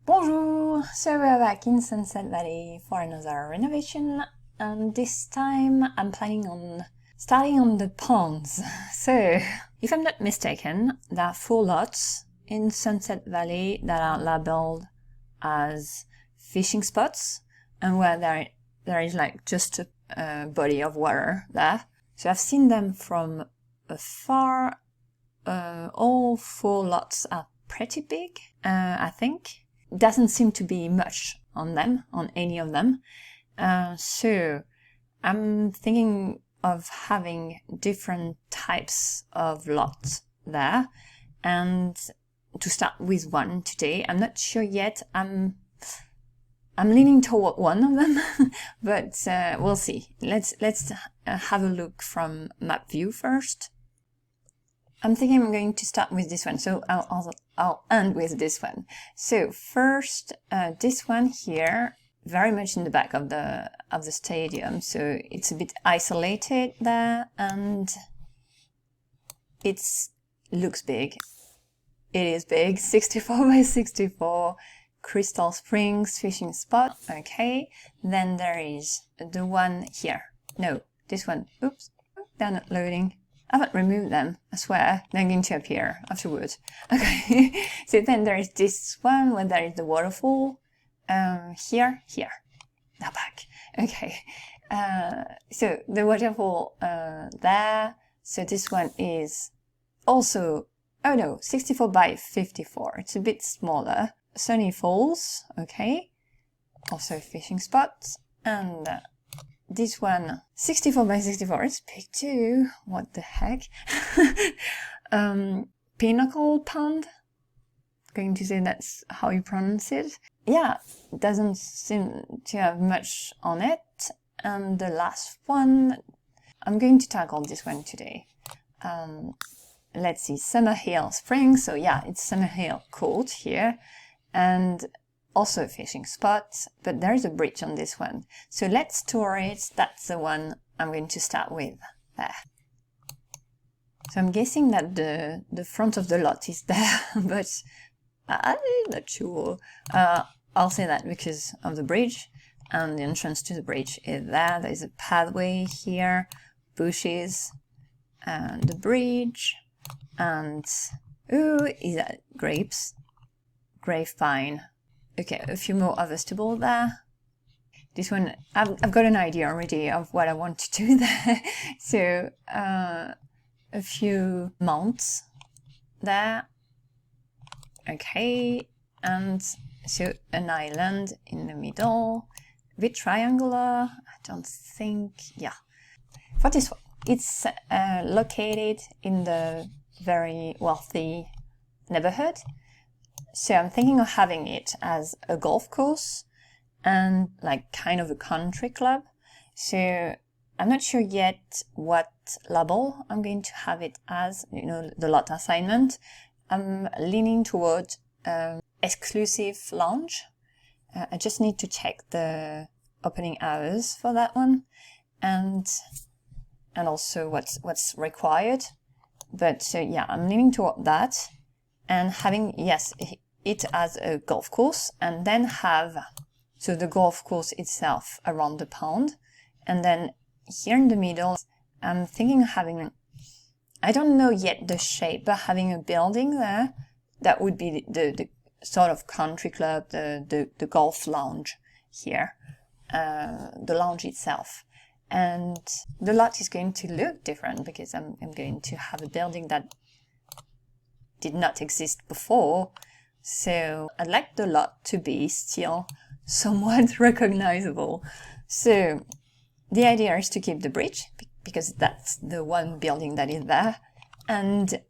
Bonjour! So we're back in Sunset Valley for another renovation, and this time I'm planning on starting on the ponds. So, if I'm not mistaken, there are 4 lots in Sunset Valley that are labeled as fishing spots, and where there is like just a body of water there. So I've seen them from afar. All 4 lots are pretty big, I think. Doesn't seem to be much on them, on any of them. So I'm thinking of having different types of lots there, and to start with one today. I'm not sure yet. I'm leaning toward one of them, but we'll see. Let's have a look from map view first. I'm thinking I'm going to start with this one, so I'll end with this one. So first, this one here, very much in the back of the stadium, so it's a bit isolated there, and it looks big. It is big, 64 by 64, Crystal Springs fishing spot. Okay, then there is the one here. No, this one. Oops, they're not loading. I haven't removed them, I swear. They're going to appear afterwards. Okay, so then there is this one where there is the waterfall. Here. Now back. Okay, so the waterfall there. So this one is also, oh no, 64 by 54. It's a bit smaller. Sunny Falls, okay. Also a fishing spot. And this one, 64 by 64, it's big too. What the heck? Pinnacle Pond? Going to say that's how you pronounce it. Yeah, doesn't seem to have much on it. And the last one, I'm going to tackle this one today. Let's see, Summerhill Springs. So yeah, it's Summerhill Court here. And also a fishing spot, but there's a bridge on this one. So let's tour it. That's the one I'm going to start with there. So I'm guessing that the front of the lot is there, but I'm not sure. I'll say that because of the bridge, and the entrance to the bridge is there. There's a pathway here, bushes, and the bridge, and ooh, is that grapes? Grave pine. Okay, a few more vegetables there. This one, I've got an idea already of what I want to do there. So, a few mounts there. Okay, and so an island in the middle. A bit triangular, I don't think, yeah. For this one, it's located in the very wealthy neighborhood. So I'm thinking of having it as a golf course and like kind of a country club. So I'm not sure yet what label I'm going to have it as, you know, the lot assignment. I'm leaning toward exclusive lounge. I just need to check the opening hours for that one, and also what's required. But so yeah, I'm leaning toward that, and having, yes, it as a golf course, and then have, so the golf course itself around the pond, and then here in the middle, I'm thinking of having, I don't know yet the shape, but having a building there, that would be the sort of country club, the golf lounge here, the lounge itself. And the lot is going to look different because I'm going to have a building that did not exist before. So I'd like the lot to be still somewhat recognizable. So the idea is to keep the bridge because that's the one building that is there, and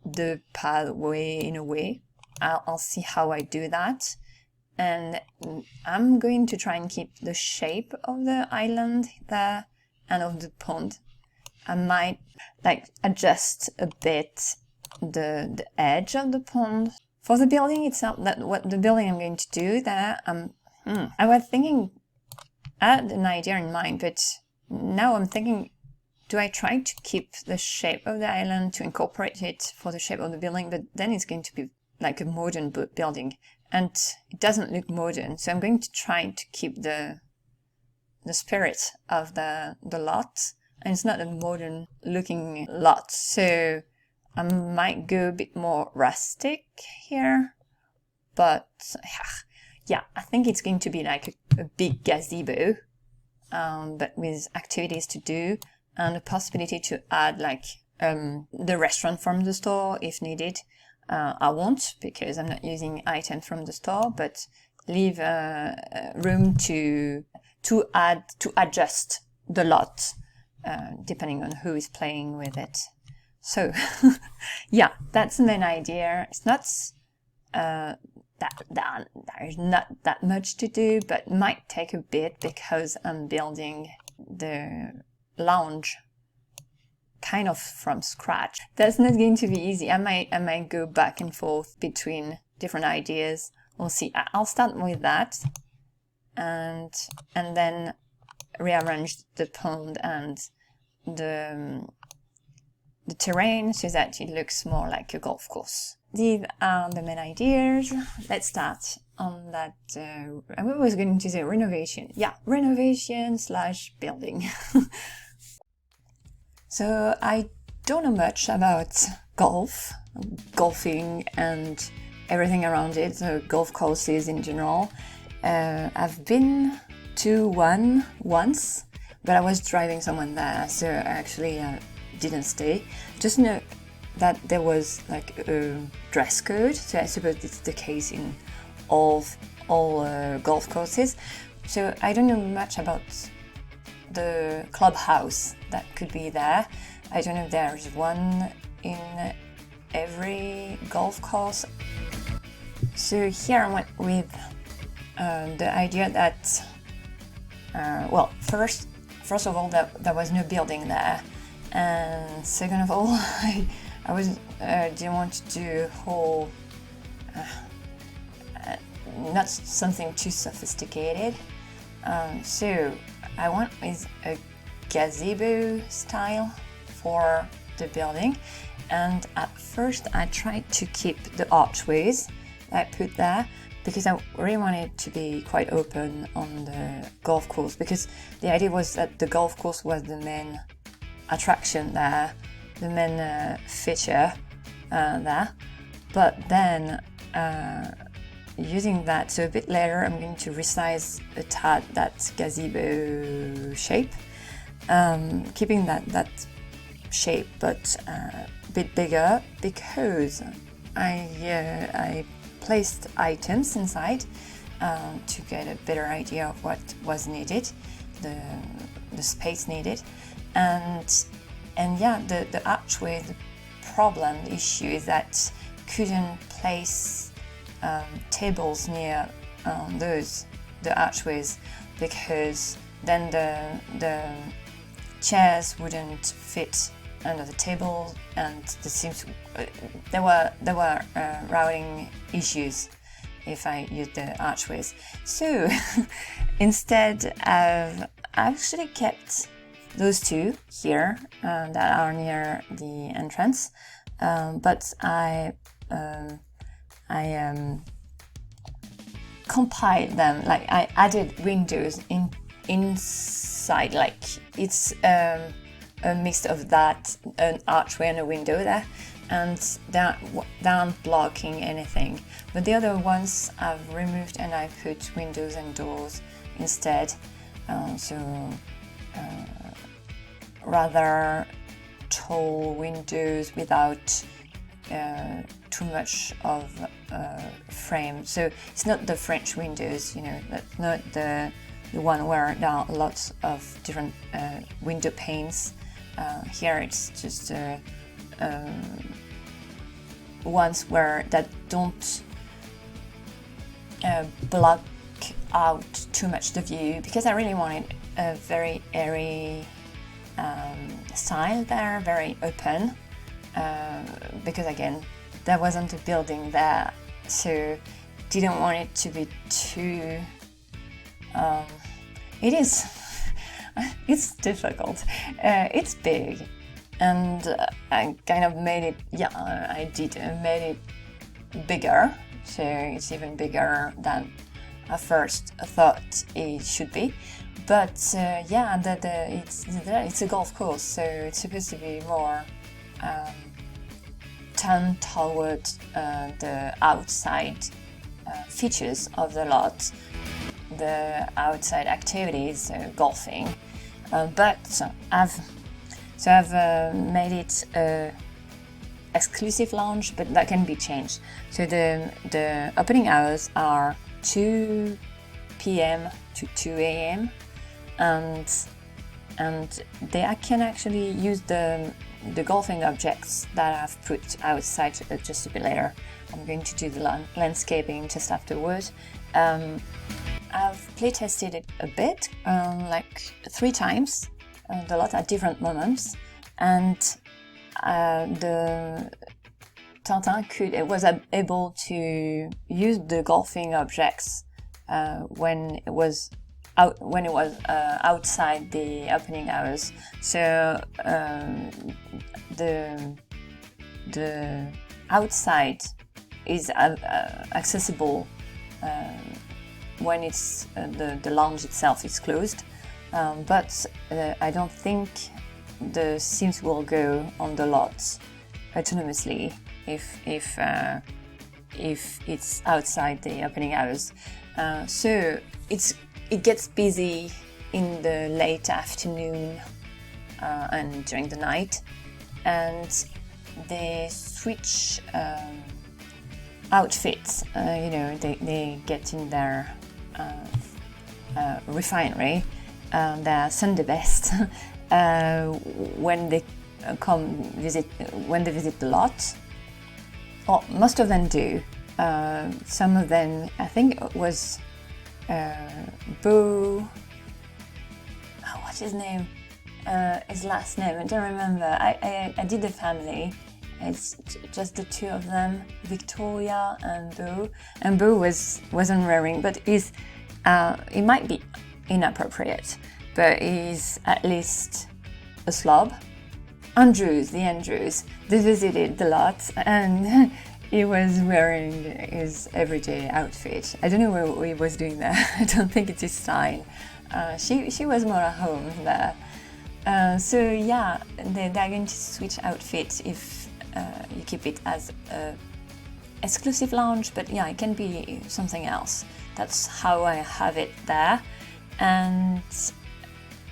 the pathway in a way. I'll see how I do that. And I'm going to try and keep the shape of the island there and of the pond. I might like adjust a bit the edge of the pond. For the building itself, what the building I'm going to do there, I was thinking, I had an idea in mind, but now I'm thinking, do I try to keep the shape of the island to incorporate it for the shape of the building? But then it's going to be like a modern building, and it doesn't look modern. So I'm going to try to keep the spirit of the lot, and it's not a modern looking lot. So I might go a bit more rustic here, but yeah, I think it's going to be like a big gazebo, but with activities to do and a possibility to add like the restaurant from the store if needed. I won't, because I'm not using items from the store, but leave room to adjust the lot depending on who is playing with it. So yeah, that's the main idea. It's not there's not that much to do, but might take a bit because I'm building the lounge kind of from scratch. That's not going to be easy. I might go back and forth between different ideas. We'll see. I'll start with that, and then rearrange the pond and the terrain so that it looks more like a golf course. These are the main ideas. Let's start on that. I was going to say renovation. Yeah, renovation / building. So I don't know much about golfing and everything around it, so golf courses in general. I've been to one once, but I was driving someone there, so I actually didn't stay. Just know that there was like a dress code, so I suppose it's the case in all golf courses. So I don't know much about the clubhouse that could be there. I don't know if there's one in every golf course. So here I went with the idea that, well, first of all, there was no building there, and second of all, I didn't want to do whole, not something too sophisticated. So I went with a gazebo style for the building, and at first I tried to keep the archways I put there because I really wanted it to be quite open on the golf course, because the idea was that the golf course was the main attraction there, the main feature there. But then using that, so a bit later I'm going to resize a tad that gazebo shape, keeping that shape but a bit bigger, because I placed items inside to get a better idea of what was needed, the space needed, and yeah, the archway, the problem, the issue is that couldn't place tables near the archways, because then the chairs wouldn't fit under the table, and there were routing issues if I used the archways. So instead I've actually kept those two here that are near the entrance, but I compiled them, like I added windows inside, like it's a mix of that, an archway and a window there, and they aren't blocking anything. But the other ones I've removed and I put windows and doors instead, rather tall windows without too much of frame. So it's not the French windows, that's not the one where there are lots of different window panes. Here it's just ones that don't block out too much the view, because I really wanted a very airy style there, very open, because again there wasn't a building there, so didn't want it to be too it's difficult, it's big, and I kind of made it, I made it bigger, so it's even bigger than I first thought it should be. But yeah, it's a golf course, so it's supposed to be more turned toward the outside features of the lot, the outside activities, golfing. But I've made it exclusive lounge, but that can be changed. So the opening hours are 2 p.m. to 2 a.m. and I can actually use the golfing objects that I've put outside just a bit later. I'm going to do the landscaping just afterwards. I've play tested it a bit, like 3 times, the lot at different moments, and the Tintin was able to use the golfing objects when it was outside the opening hours. So the outside is accessible when it's the lounge itself is closed, but I don't think the SIMS will go on the lot autonomously if it's outside the opening hours. So it gets busy in the late afternoon and during the night, and they switch outfits. They get in their refinery, their Sunday best when they visit the lot. Or most of them do. Some of them, I think it was Bo. What's his name? His last name, I don't remember. I did the family. It's just the 2 of them, Victoria and Bo. And Bo wasn't wearing, but it might be inappropriate, but he's at least a slob. The Andrews, they visited the lot, and he was wearing his everyday outfit. I don't know what he was doing there. I don't think it's his style. She was more at home there. So yeah, they're going to switch outfits if you keep it as a exclusive lounge, but yeah, it can be something else. That's how I have it there. And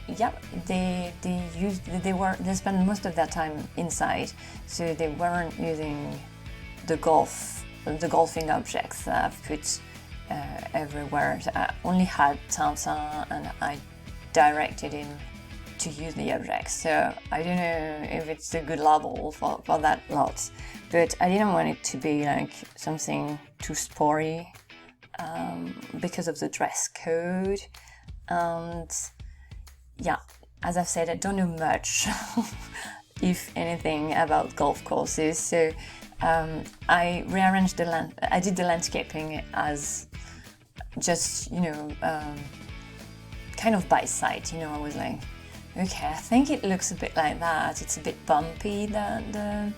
yeah, they spend most of their time inside, so they weren't using the golfing objects that I've put everywhere. So I only had Tintin, and I directed him to use the objects. So I don't know if it's a good label for that lot, but I didn't want it to be like something too sporty because of the dress code. And yeah, as I've said, I don't know much, if anything, about golf courses. So I rearranged I did the landscaping as just, kind of by sight. I was like, okay, I think it looks a bit like that. It's a bit bumpy. The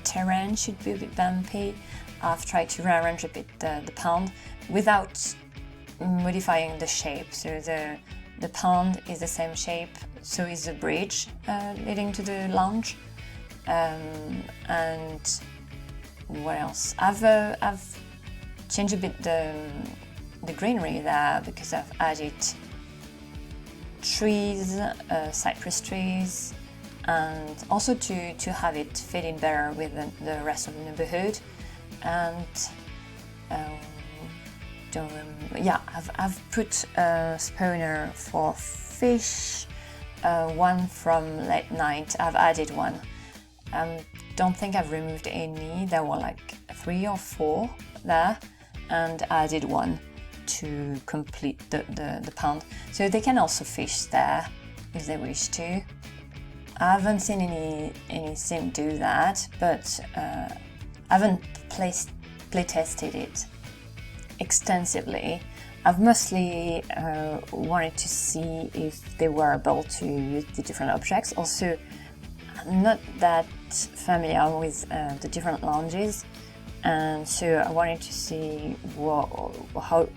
terrain should be a bit bumpy. I've tried to rearrange a bit the pond without modifying the shape. So the pond is the same shape, so is the bridge leading to the lounge. And what else? I've changed a bit the greenery there, because I've added trees, cypress trees, and also to have it fit in better with the rest of the neighborhood. And I've put a spawner for fish, one from late night. I've added one. Don't think I've removed any. There were like 3 or 4 there, and I added one to complete the pond. So they can also fish there if they wish to. I haven't seen any sim do that, but I haven't play tested it extensively. I've mostly wanted to see if they were able to use the different objects. Also, I'm not that familiar with the different lounges, and so I wanted to see how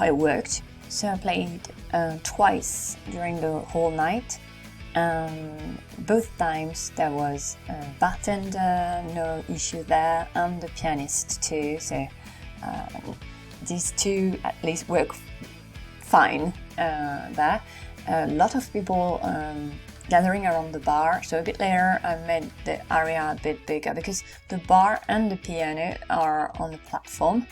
it worked. So I played twice during the whole night, and both times there was a bartender, no issue there, and the pianist too. So these two at least work fine there. A lot of people gathering around the bar, so a bit later I made the area a bit bigger because the bar and the piano are on the platform,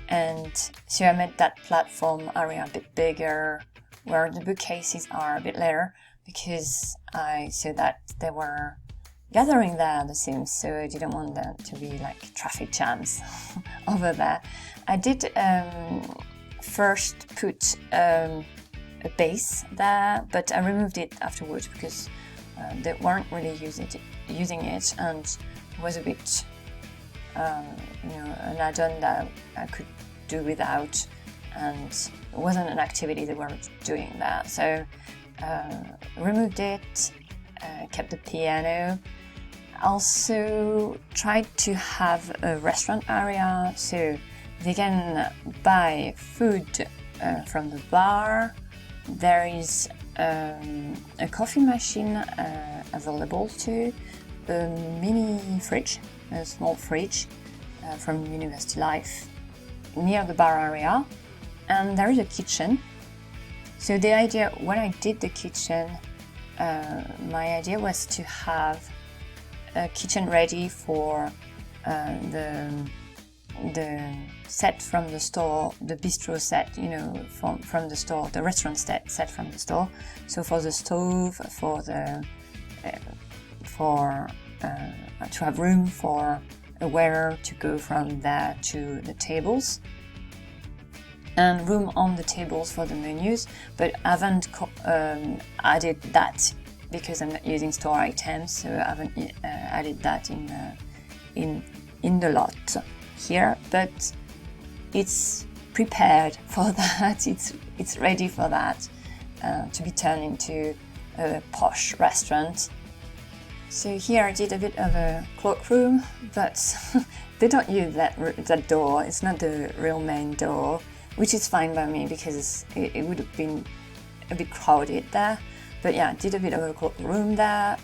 and so I made that platform area a bit bigger where the bookcases are a bit later because I saw that they were gathering there, the Sims, so I didn't want them to be like traffic jams over there. I did first put a base there, but I removed it afterwards because they weren't really using it, and it was a bit an add-on that I could do without, and it wasn't an activity they were doing there. So removed it, kept the piano. Also tried to have a restaurant area so they can buy food from the bar. There is a coffee machine available too, a mini fridge, a small fridge from University Life near the bar area, and there is a kitchen. So the idea, when I did the kitchen, my idea was to have a kitchen ready for the set from the store, the bistro set, from the store, the restaurant set from the store. So for the stove, to have room for a waiter to go from there to the tables, and room on the tables for the menus. But I haven't added that because I'm not using store items, so I haven't added that in the lot here, but it's prepared for that. It's ready for that to be turned into a posh restaurant. So here I did a bit of a cloakroom, but they don't use that door. It's not the real main door, which is fine by me because it would have been a bit crowded there. But yeah, I did a bit of a cloakroom there.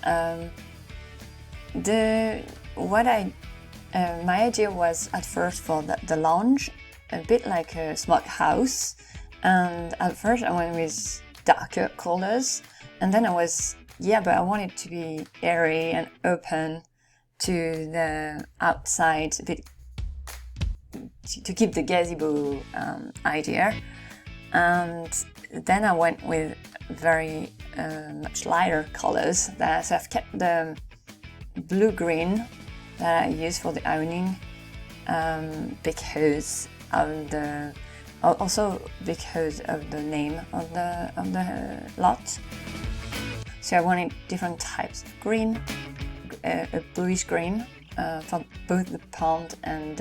My idea was at first for the lounge, a bit like a smokehouse, and at first I went with darker colors, and then I want it to be airy and open to the outside, a bit to keep the gazebo idea. And then I went with very much lighter colors there, so I've kept the blue-green that I use for the ironing because of the name of the lot. So I wanted different types of green, a bluish green for both the pond and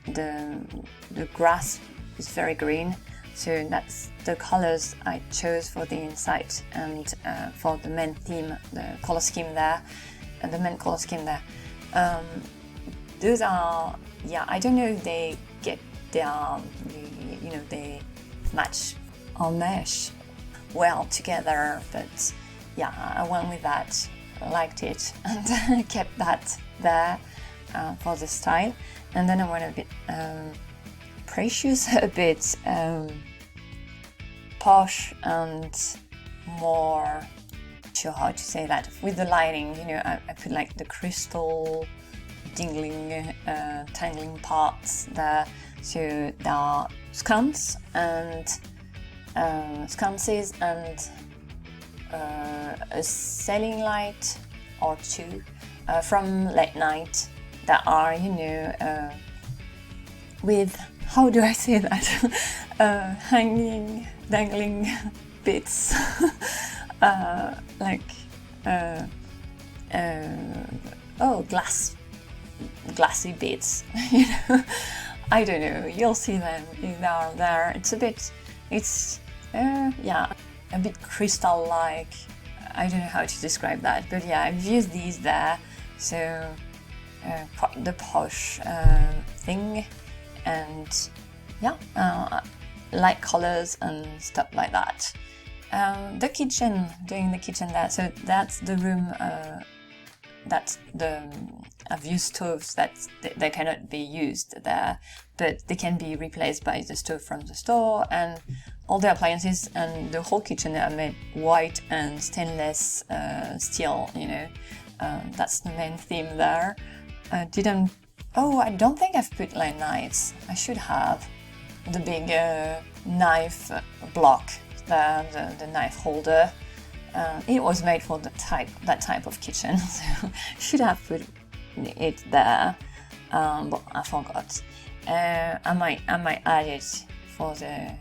the grass is very green. So that's the colors I chose for the inside and for the main theme, the color scheme there, and the main color scheme there. Those are, I don't know if they match or mesh well together, but I went with that, liked it, and kept that there for the style. And then I went a bit precious, a bit posh and more, sure how to say that, with the lighting. I put like the crystal dingling, tangling parts there. So there are sconces and a sailing light or two from late night that are, with, how do I say that, hanging, dangling bits, glassy bits, I don't know, you'll see them if they are there. It's a bit crystal-like. I don't know how to describe that, but I've used these there. So quite the posh thing, and yeah, light colors and stuff like that. The kitchen, doing the kitchen there, so that's the room, that's the I've used stoves that they cannot be used there, but they can be replaced by the stove from the store, and all the appliances and the whole kitchen are made white and stainless steel, you know. That's the main theme there. I don't think I've put like knives. I should have. The big knife block there, the knife holder. It was made for that type of kitchen, so should have put it there, but I forgot. I might add it for the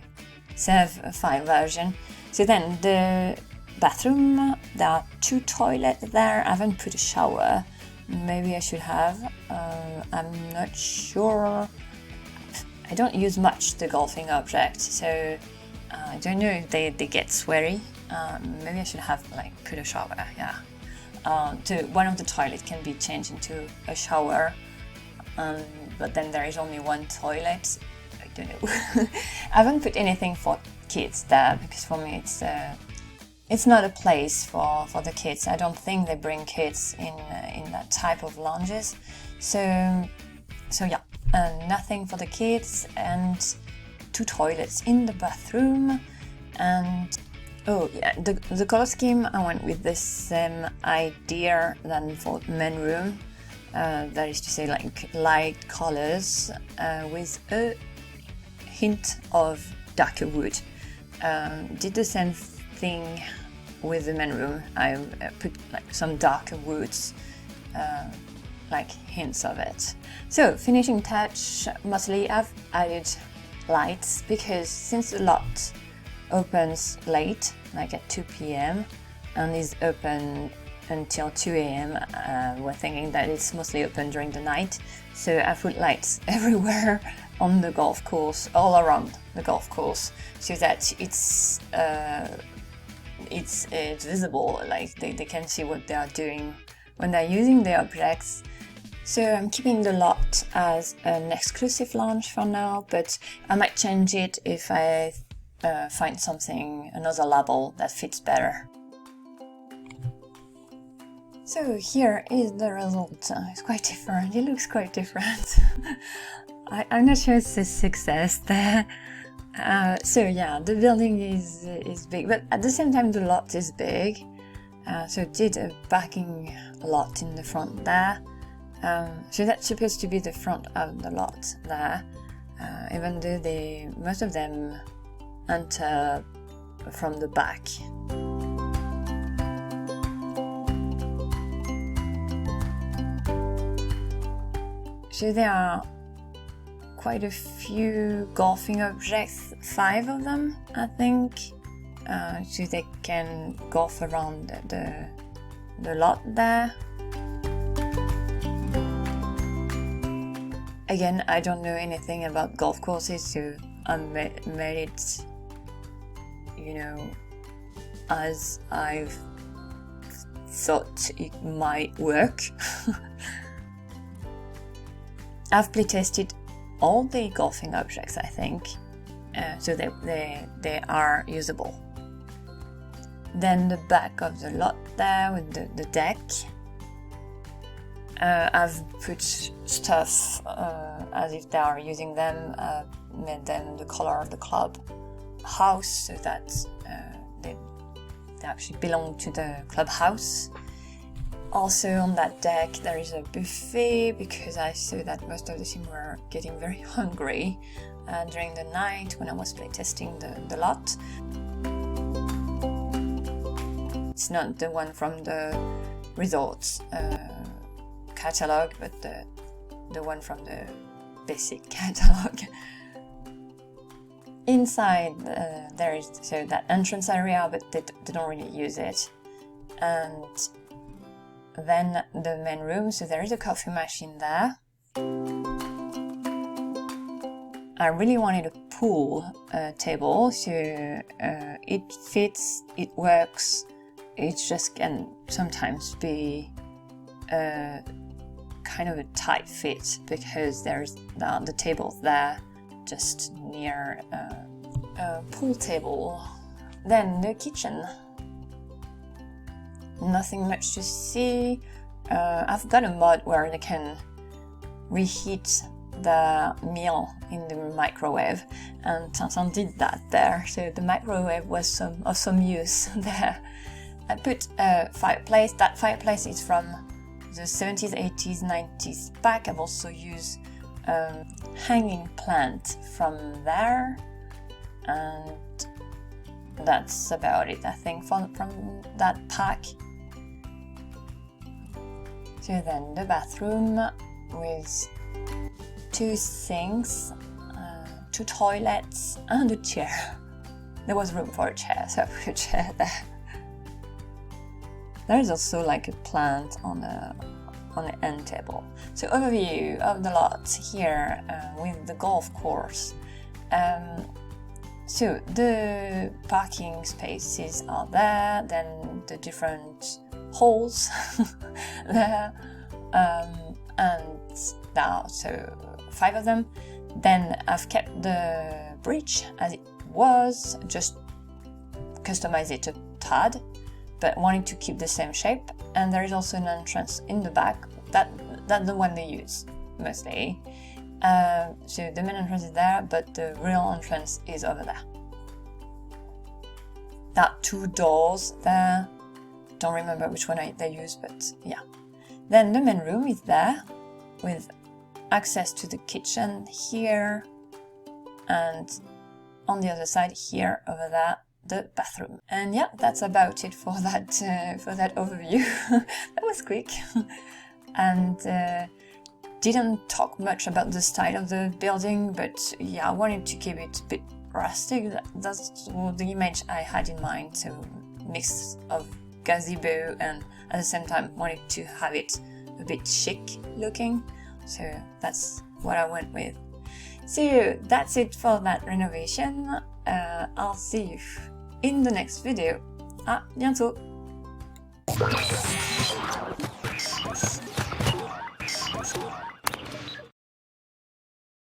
save file version. So then the bathroom, there are 2 toilets there. I haven't put a shower. Maybe I should have. I'm not sure. I don't use much the golfing object, so I don't know if they get sweaty. Maybe I should have put a shower. Yeah. One of the toilets can be changed into a shower, but then there is only 1 toilet. I don't know. I haven't put anything for kids there because for me it's not a place for the kids. I don't think they bring kids in that type of lounges. So yeah, nothing for the kids, and 2 toilets in the bathroom. And oh yeah, the color scheme, I went with the same idea than for main room. That is to say, like light colors with a hint of darker wood. Did the same thing with the main room. I put some darker woods, like hints of it. So finishing touch, mostly I've added lights because since the lot opens late, like at 2 p.m. and is open until 2 a.m. We're thinking that it's mostly open during the night, so I put lights everywhere on the golf course, all around the golf course, so that it's visible, like they can see what they are doing when they're using the objects. So I'm keeping the lot as an exclusive lounge for now, but I might change it if I find another label that fits better. So here is the result. It's quite different. It looks quite different. I'm not sure it's a success there. So yeah, the building is big, but at the same time the lot is big. So I did a parking lot in the front there. So that's supposed to be the front of the lot there, even though most of them enter from the back. So there are quite a few golfing objects, 5 of them, I think, so they can golf around the lot there. Again, I don't know anything about golf courses, so I made it, as I've thought it might work. I've playtested all the golfing objects, I think, so they are usable. Then the back of the lot there with the deck. I've put stuff as if they are using them, made them the color of the club house, so that they actually belong to the clubhouse. Also on that deck there is a buffet because I saw that most of the team were getting very hungry during the night when I was playtesting the lot. It's not the one from the resort catalog, but the one from the basic catalog. Inside there is that entrance area, but they don't really use it. And then the main room, so there is a coffee machine there. I really wanted a pool table, so it fits, it works, it just can sometimes be kind of a tight fit because there's the tables there, just near a pool table. Then the kitchen. Nothing much to see. I've got a mod where I can reheat the meal in the microwave, and Tintin did that there, so the microwave was of some use there. I put a fireplace. That fireplace is from the 70s, 80s, 90s pack. I've also used a hanging plant from there, and that's about it, I think, from that pack. So then the bathroom with 2 sinks, 2 toilets, and a chair. There was room for a chair, so I put a chair there. There is also like a plant on the end table. So overview of the lot here with the golf course. So the parking spaces are there, then the different holes there, and there are so 5 of them. Then I've kept the bridge as it was, just customize it a tad, but wanting to keep the same shape. And there is also an entrance in the back. That's the one they use mostly. So the main entrance is there, but the real entrance is over there. There are 2 doors there. Don't remember which one they use, but yeah. Then the main room is there with access to the kitchen here, and on the other side here, over there, the bathroom. And yeah, that's about it for that overview. That was quick. And didn't talk much about the style of the building, but yeah, I wanted to keep it a bit rustic. That's the image I had in mind, so mix of gazebo and at the same time wanted to have it a bit chic looking, so that's what I went with. So that's it for that renovation. I'll see you in the next video. À bientôt!